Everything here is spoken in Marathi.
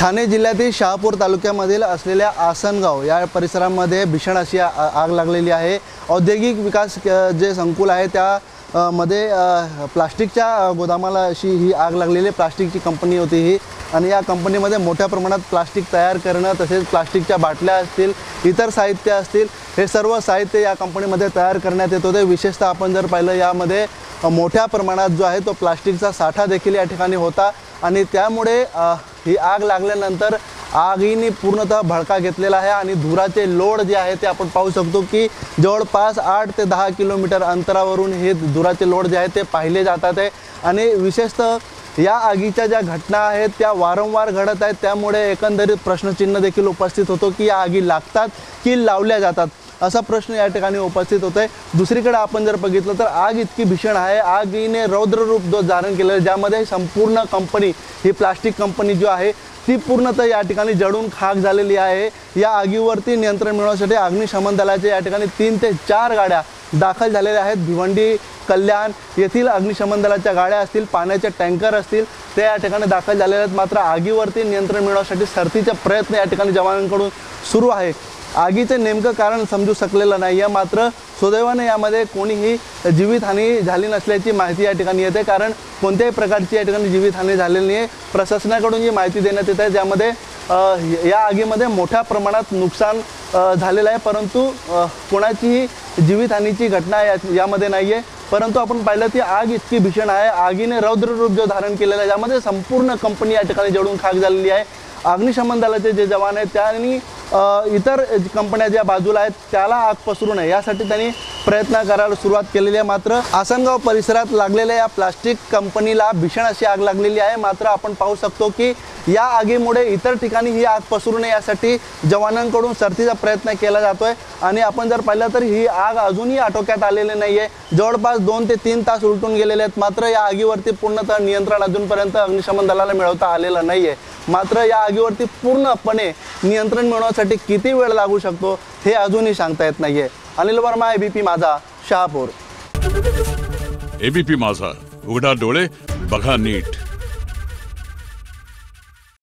ठाणे जिल्ह्यातील शहापूर तालुक्यामधील असलेल्या आसनगाव या परिसरामध्ये भीषण अशी आग लागलेली आहे। औद्योगिक विकास जे संकुल आहे त्या मध्ये प्लास्टिकच्या गोदामाला अशी ही आग लागलेली प्लास्टिकची कंपनी होती ही, आणि या कंपनीमध्ये मोठ्या प्रमाणात प्लास्टिक तयार करणं तसेच प्लास्टिकच्या बाटल्या असतील, इतर साहित्य असतील, हे सर्व साहित्य या कंपनीमध्ये तयार करण्यात येत होते। विशेषतः आपण जर पाहिलं यामध्ये मोठ्या प्रमाणात जो आहे तो प्लास्टिकचा साठा देखील या ठिकाणी होता, आणि त्यामुळे ही आग लागल्यानंतर आगीने पूर्णतः भडका घेतलेला आहे आणि धुराचे लोड जे आहे ते आपण पाहू शकतो की जवळपास 8 ते 10 किलोमीटर अंतरावरून हे धुराचे लोड जे आहे ते पाहिले जातात आहे। आणि विशेषतः या आगीच्या ज्या घटना आहेत त्या वारंवार घडत आहेत, त्यामुळे एकंदरीत प्रश्नचिन्ह देखील उपस्थित होतो की या आगी लागतात की लावल्या जातात, असा प्रश्न या ठिकाणी उपस्थित होतोय। दुसरीकडे आपण जर बघितलं तर आग इतकी भीषण आहे, आगीने रौद्र रूप जो धारण केलेलं, ज्यामध्ये संपूर्ण कंपनी ही प्लास्टिक कंपनी जो आहे ती पूर्णतः या ठिकाणी जळून खाक झालेली आहे। या आगीवरती नियंत्रण मिळवण्यासाठी अग्निशमन दलाचे या ठिकाणी 3 ते 4 गाड्या दाखल झालेल्या आहेत। भिवंडी, कल्याण येथील अग्निशमन दलाच्या गाड्या असतील, पाण्याचे टँकर असतील, ते या ठिकाणी दाखल झालेले आहेत। मात्र आगीवरती नियंत्रण मिळवण्यासाठी सरतीचे प्रयत्न या ठिकाणी जवानांकडून सुरू आहे। आगीचे नेमकं कारण समजू शकलेलं नाही आहे, मात्र सुदैवाने यामध्ये कोणीही जीवितहानी झाली नसल्याची माहिती या ठिकाणी येते, कारण कोणत्याही प्रकारची या ठिकाणी जीवितहानी झालेली नाही आहे। प्रशासनाकडून जी माहिती देण्यात येत आहे ज्यामध्ये या आगीमध्ये मोठ्या प्रमाणात नुकसान झालेलं आहे, परंतु कोणाचीही जीवितहानीची घटना यामध्ये नाही आहे। परंतु आपण पाहिलं ती आग इतकी भीषण आहे, आगीने रौद्र रूप जो धारण केलेलं आहे, ज्यामध्ये संपूर्ण कंपनी या ठिकाणी जळून खाक झालेली आहे। अग्निशमन दलाचे जे जवान आहेत त्यांनी इतर कंपन्या ज्या बाजूला आहेत त्याला आग पसरू नये यासाठी त्यांनी प्रयत्न करायला सुरुवात केलेली आहे। मात्र आसनगाव परिसरात लागलेल्या या प्लास्टिक कंपनीला भीषण अशी आग लागलेली आहे। मात्र आपण पाहू शकतो की या आगीमुळे इतर ठिकाणी ही आग पसरू नये यासाठी जवानांकडून सरतीचा प्रयत्न केला जातोय, आणि आपण जर पाहिलं तर ही आग अजूनही आटोक्यात आलेली नाही आहे। जवळपास 2 ते 3 तास उलटून गेलेले आहेत, मात्र या आगीवरती पूर्णतः नियंत्रण अजूनपर्यंत अग्निशमन दलाला मिळवता आलेलं नाही आहे। मात्र या आगीवरती पूर्णपणे नियंत्रण मिळवण्यासाठी किती वेळ लागू शकतो हे अजूनही सांगता येत नाहीये। अनिल वर्मा, एबीपी माझा, शहापूर। एबीपी माझा, उघडा डोळे बघा नीट।